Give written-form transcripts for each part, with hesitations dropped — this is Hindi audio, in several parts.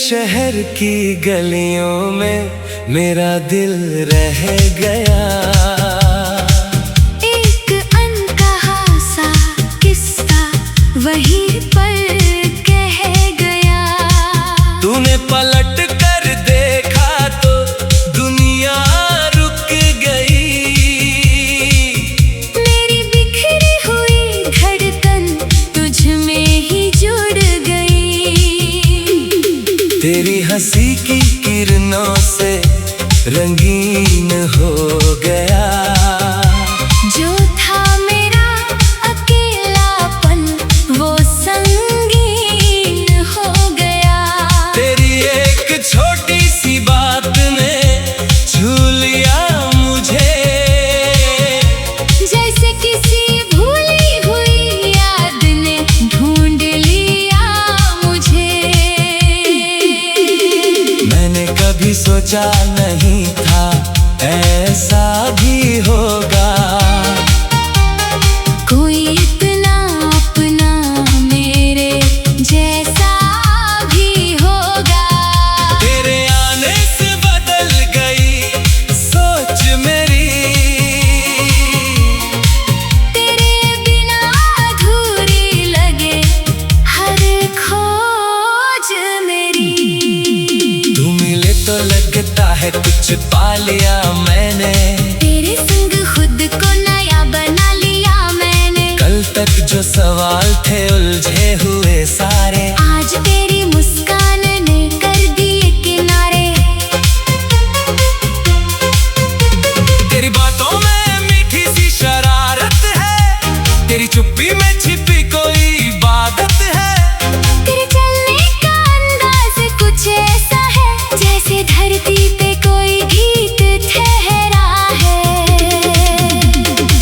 शहर की गलियों में मेरा दिल रह गया। एक अनकहा सा किस्सा वहीं पर कह गया। तूने पलट कर देखा तो दुनिया रुक गई। मेरी बिखरी हुई धड़कन तुझ में ही जुड़ गई। तेरी हंसी की किरणों से रंगीन हो गया। जो था मेरा अकेलापन वो संगीन हो गया। तेरी एक छोटी सी बात ने छू लिया मुझे। जैसे किसी भूली हुई याद ने ढूंढ लिया मुझे। मैंने कभी सोचा नहीं था ऐसा भी होगा। कोई इतना अपना मेरे जैसा भी होगा। तेरे आने से बदल गई सोच मेरी। तेरे बिना अधूरी लगे हर खोज मेरी। तू मिले तो लगता है कुछ पा लिया मैंने। तेरे संग खुद को नया बना लिया मैंने। कल तक जो सवाल थे उलझे हुए सारे आज तेरी मुस्कान ने कर दिए किनारे। तेरी बातों में मीठी सी शरारत है। तेरी चुप्पी में छिपी कोई इबादत है। तेरे चलने का अंदाज कुछ ऐसा है जैसे धरती पे कोई गीत ठहरा है।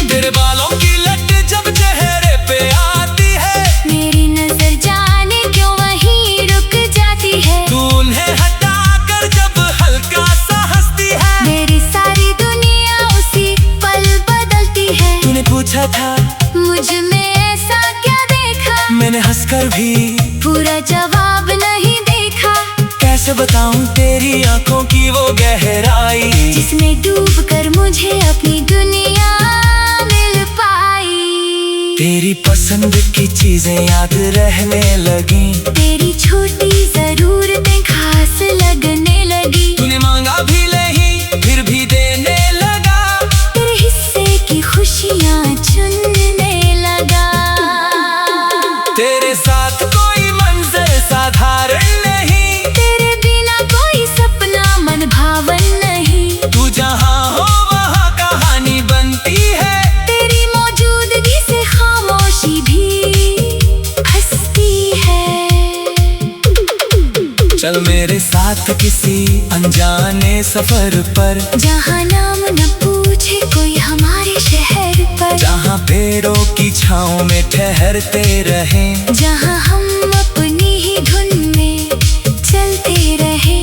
तेरे बालों की लट जब चेहरे पे आती है मेरी नजर जाने क्यों वहीं रुक जाती है। तू उन्हें हटा कर जब हल्का सा हंसती है मेरी सारी दुनिया उसी पल बदलती है। तूने पूछा था मुझ में ऐसा क्या देखा। मैंने हंसकर भी पूरा जवाब नहीं देखा। कैसे बताऊं तेरी आंखों की वो गहराई जिसमें डूब कर मुझे अपनी दुनिया मिल पाई। तेरी पसंद की चीजें याद रहने लगी। तेरी छोटी जरूरतें खास लगने लगी। तूने मांगा भी नहीं फिर भी देने लगा। तेरे हिस्से की खुशियाँ चुनने लगा। तेरे साथ कोई मंजर साधारण नहीं। तेरे बिना कोई सपना मन भावन नहीं। तू जहाँ हो वहाँ कहानी बनती है। तेरी मौजूदगी से खामोशी भी हंसती है। चल मेरे साथ किसी अनजाने सफर पर। जहाँ नाम न पूछे कोई हमारे शहर पर। जहाँ पेड़ों की छाँव में ठहरते रहें। जहाँ हम अपनी ही धुन में चलते रहे।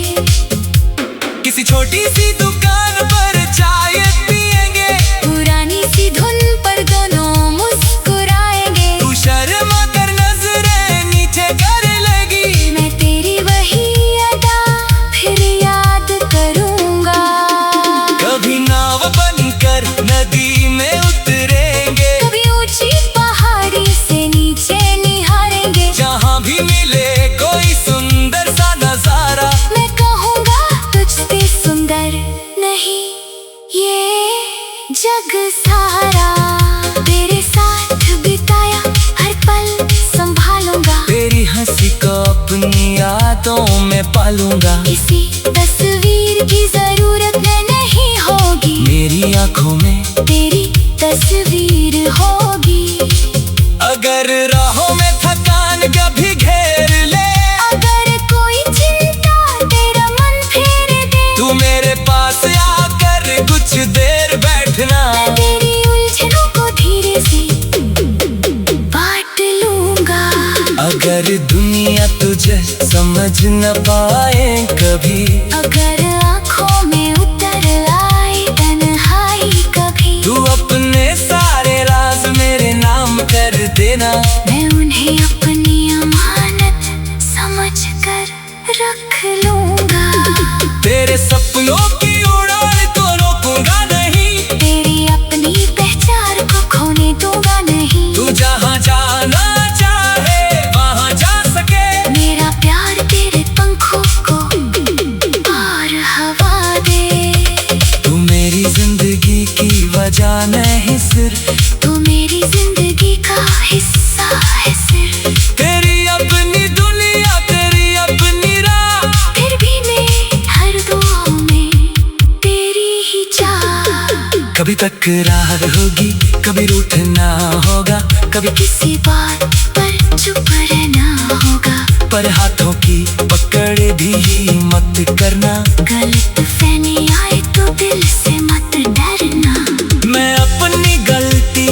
किसी छोटी सी दुकान पर चाय पिएंगे। पुरानी सी धुन पर दोनों मुस्कुराएंगे। तू शर्मा कर नजरें नीचे कर लगी। मैं तेरी वही अदा फिर याद करूँगा। कभी नाव बनकर नदी में उतरेंगे। कभी ऊंची पहाड़ी से नीचे निहारेंगे। जहाँ भी मिले कोई सुंदर सा नजारा। मैं कहूँगा तुझसे सुंदर नहीं ये जग सारा। तेरे साथ बिताया हर पल संभालूंगा। तेरी हंसी को अपनी यादों में पालूंगा। किसी तस्वीर की जरूरत नहीं होगी। मेरी आंखों में तेरी तस्वीर होगी। अगर राहों में थकान कभी घेर ले। अगर कोई चिंता तेरा मन फेर दे। तू मेरे पास आकर कुछ देर बैठना। मैं तेरी उलझनों को धीरे से बांट लूंगा। अगर दुनिया तुझे समझ न पाए कभी। अगर आँखों में उतर आए तन्हाई कभी। तू अपने सारे राज मेरे नाम कर देना। मैं उन्हें अपनी अमानत समझ कर रख वजह नहीं सिर्फ तू मेरी जिंदगी का हिस्सा है सिर्फ। तेरी अपनी दुनिया, तेरी अपनी राह, फिर भी मैं हर दुआ में तेरी ही चाह। कभी तकरार होगी, कभी रूठना होगा, कभी किसी बात पर चुप रहना होगा, पर हाथों की पकड़ भी मत करना। गलतफहमी आए तो दिल से मत डरना। मैं अपनी गलती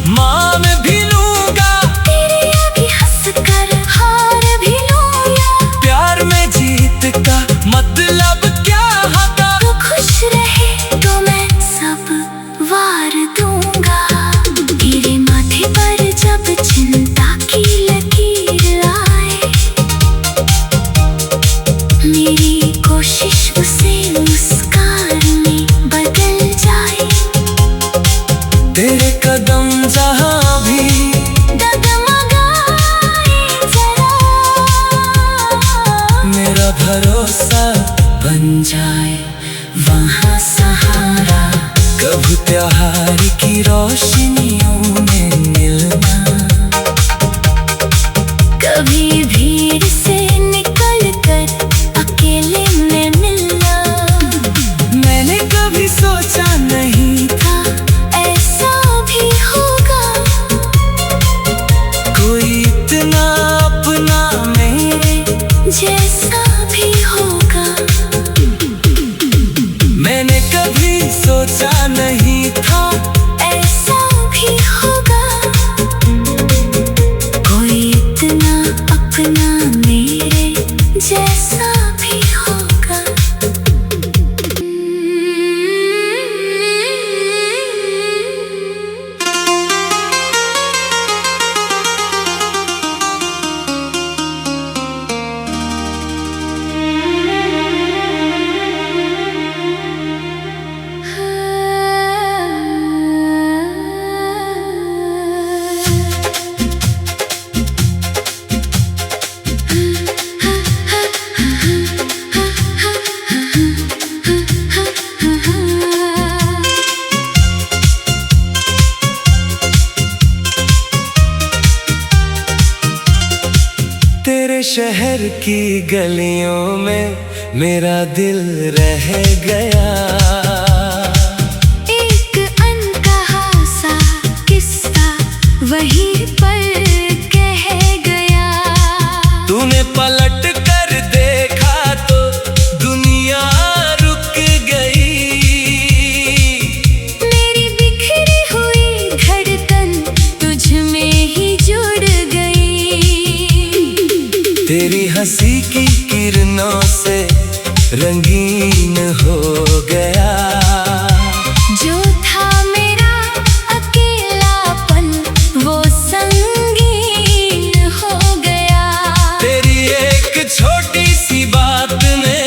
मान भी लूंगा, तेरे आगे हंस कर हार भी लूंगा। प्यार में जीत का मतलब क्या होता। तू खुश रहे तो मैं सब वार दूंगा। तेरे माथे पर जब चिंता की लकीर आए, मेरी कोशिश उसे मुस्कान में बदल जाए। तेरे कदम जहाँ भी डगमगाए जरा, मेरा भरोसा बन जाए वहाँ सहारा। कभी त्योहार की रोशनियों में मिलना, कभी भीड़ से निकल कर अकेले में मिलना। मैंने कभी सोचा नहीं था ऐसा भी होगा, कोई इतना अपना मेरे जैसा भी होगा। मैंने कभी सोचा नहीं था ऐसा भी होगा, कोई इतना अपना मेरे जैसा भी होगा। तेरे शहर की गलियों में मेरा दिल रह गया। एक अनकहा सा किस्सा वहीं पर कह गया। तूने पलट कर देखा तो दुनिया रुक गई। मेरी बिखरी हुई धड़कन तुझ में ही जुड़ गई। तेरी हंसी की किरणों से रंगीन हो गया। जो था मेरा अकेलापन वो संगीन हो गया। तेरी एक छोटी सी बात ने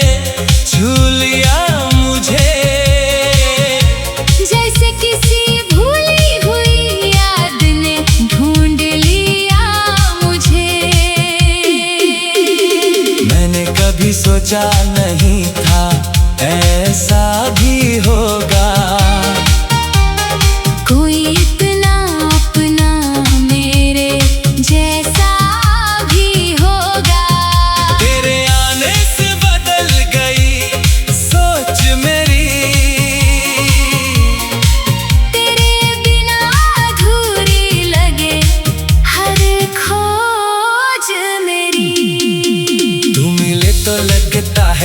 छू लिया मुझे, जैसे किसी भूली हुई याद ने ढूंढ लिया मुझे। मैंने कभी सोचा नहीं था ऐसा भी होगा, कोई इतना अपना मेरे जैसा भी होगा। तेरे आने से बदल गई सोच मेरी। तेरे बिना अधूरी लगे हर खोज मेरी। तू मिले तो लगता है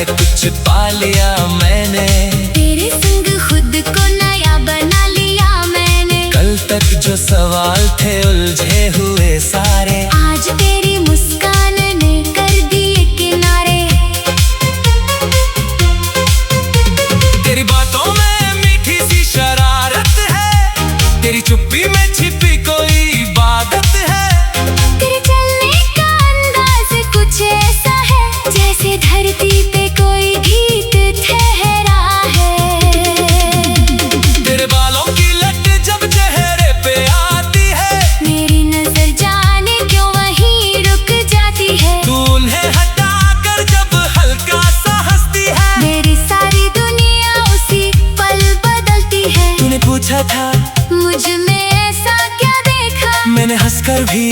पूछा था मुझ में ऐसा क्या देखा, मैंने हंसकर भी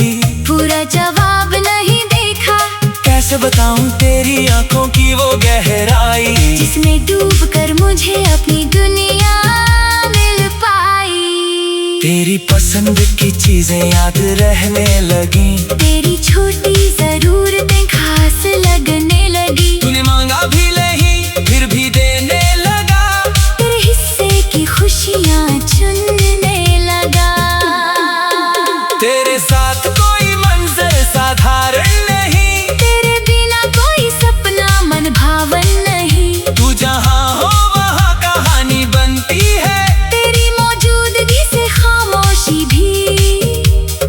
पूरा जवाब नहीं देखा। कैसे बताऊं तेरी आंखों की वो गहराई, जिसमें डूबकर मुझे अपनी दुनिया मिल पाई। तेरी पसंद की चीजें याद रहने लगी, तेरी छोटी जरूरतें खास लगने लगी। तूने मांगा भी नहीं फिर भी देने लगा, तेरे हिस्से की खुशियाँ चुनने लगा। तेरे साथ कोई मंजर साधारण नहीं, तेरे बिना कोई सपना मन भावन नहीं। तू जहाँ हो वहाँ कहानी बनती है, तेरी मौजूदगी से खामोशी भी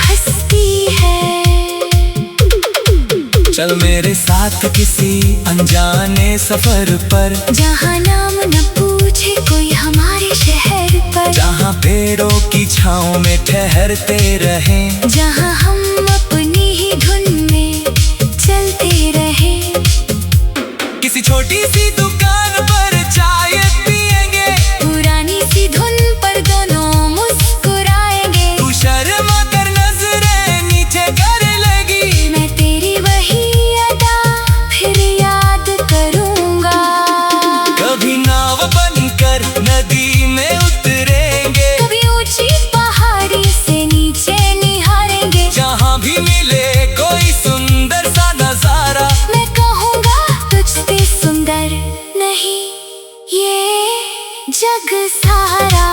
हंसती है। चल मेरे साथ किसी अनजाने सफर पर, जहाँ नाम न पूछे कोई हमारे शहर पर, जहाँ पेड़ों की छाँव में ठहरते रहें, जहाँ हम अपनी ही धुन में चलते रहे। किसी छोटी सी दुकान पर चाय पिएंगे, पुरानी सी धुन पर दोनों मुस्कुराएंगे। तू शर्मा कर नजरें नीचे कर लगी, मैं तेरी वही अदा फिर याद करूँगा। कभी नाव बनकर नदी में उतरेंगे, कभी ऊंची पहाड़ी से नीचे निहारेंगे। जहाँ भी मिले कोई सुंदर सा नजारा, मैं कहूँगा तुझसे सुंदर नहीं ये जग सारा।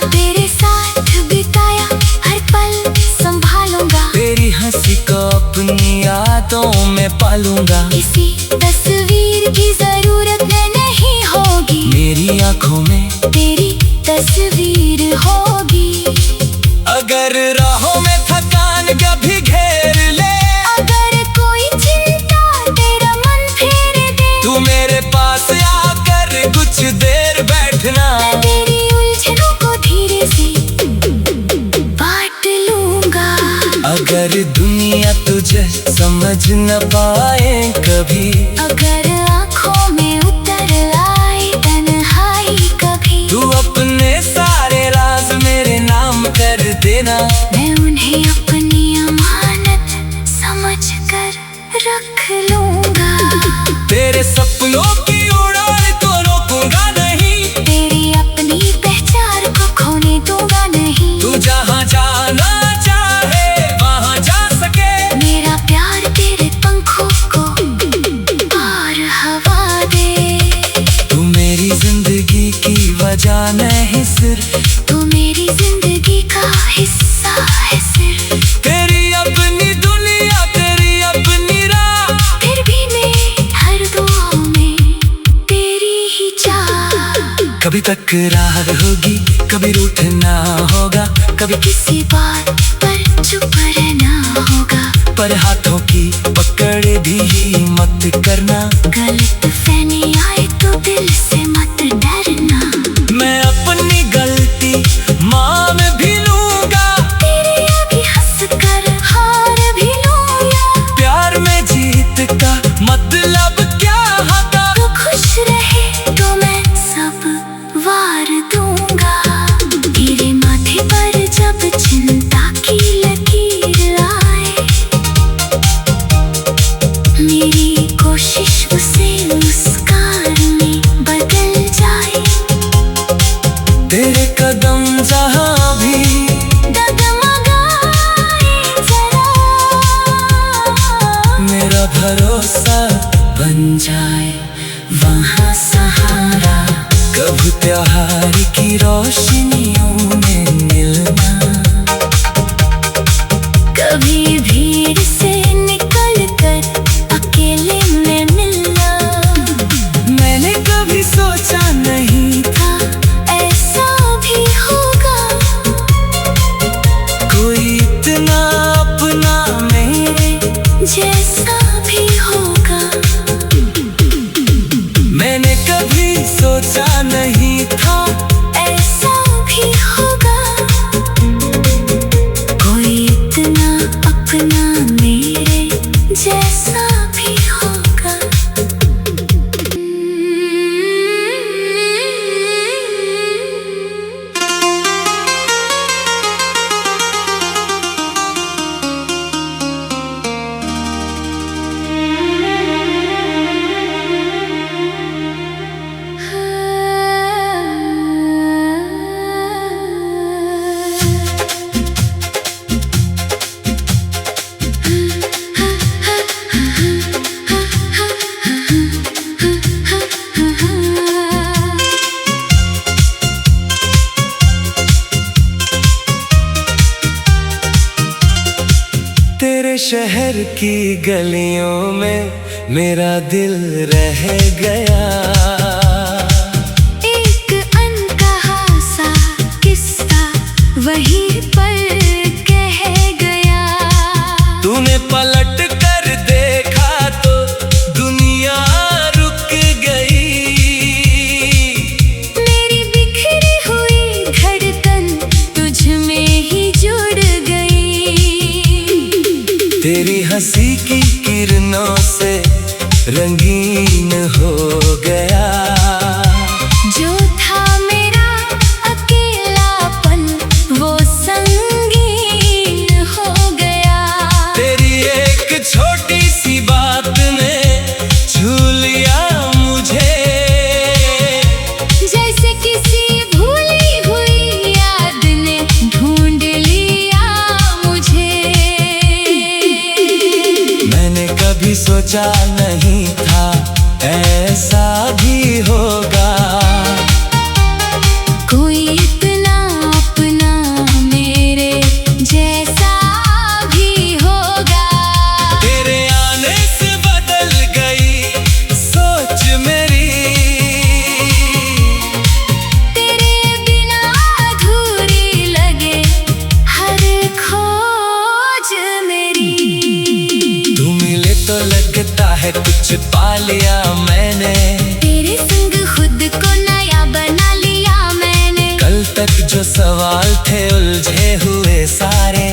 तेरे साथ बिताया हर पल संभालूंगा, तेरी हंसी को अपनी यादों में पालूंगा। किसी तस्वीर की जरूरत नहीं होगी, मेरी आंखों में तेरी तस्वीर होगी। अगर राहों में थकान कभी घेर ले, अगर कोई चिंता तेरा मन फेर दे, तू मेरे पास आकर कुछ देर बैठना। मैं तेरी उलझनों को धीरे से बांट लूंगा। अगर दुनिया तुझे समझ न पाए कभी, अगर आँखों में उतर आए तन्हाई कभी, तू अपने सारे राज मेरे नाम कर देना। मैं उन्हें अपनी अमानत समझ कर रख लूंगा। तेरे सपनों की उड़ान को रोकूंगा नहीं, तेरी अपनी पहचान को खोने दूंगा नहीं। तू जहाँ जाना चाहे वहाँ जा सके, मेरा प्यार तेरे पंखों को और हवा दे। तू मेरी जिंदगी की वजह नहीं सिर्फ, तू मेरी जिंदगी का हिस्सा है सिर्फ। तेरी अपनी दुनिया तेरी अपनी राह, फिर भी मैं हर दुआ में तेरी ही चाह। कभी तकरार होगी कभी रूठना होगा, कभी किसी बात पर चुप रहना होगा, पर हाथों की पकड़ भी मत करना। गलत फहमी आए तो दिल से मत डरना। मैं अपनी गलती मान भी लूंगा, तेरे आगे हंस कर हार भी लूंगा। प्यार में जीत का मतलब क्या होता, तू खुश रहे तो मैं सब वार दूंगा। तेरे माथे पर जब चिंता की लकीर आए, मेरी कोशिश उसे शहर की गलियों में मेरा दिल रह गया। एक अनकहा सा किस्सा वहीं पर कह गया। तूने पलट कर देखा तो दुनिया रुक गई। मेरी बिखरी हुई धड़कन तुझ में ही जुड़ गई। तेरी हंसी की किरणों से रंगीन हो गया। जो था मेरा अकेलापन वो संगीन हो गया। तेरी एक छोटी सी बात ने छू लिया मुझे। जैसे किसी भूली हुई याद ने ढूंढ लिया मुझे। मैंने कभी सोचा नहीं था ऐसा भी होगा। कोई इतना अपना मेरे जैसा भी होगा। तेरे आने से बदल गई सोच मेरी। तेरे बिना अधूरी लगे हर खोज मेरी। तू मिले तो लगता है कुछ पा लिया मैंने। तेरे संग खुद को नया बना लिया मैंने। कल तक जो सवाल थे उलझे हुए सारे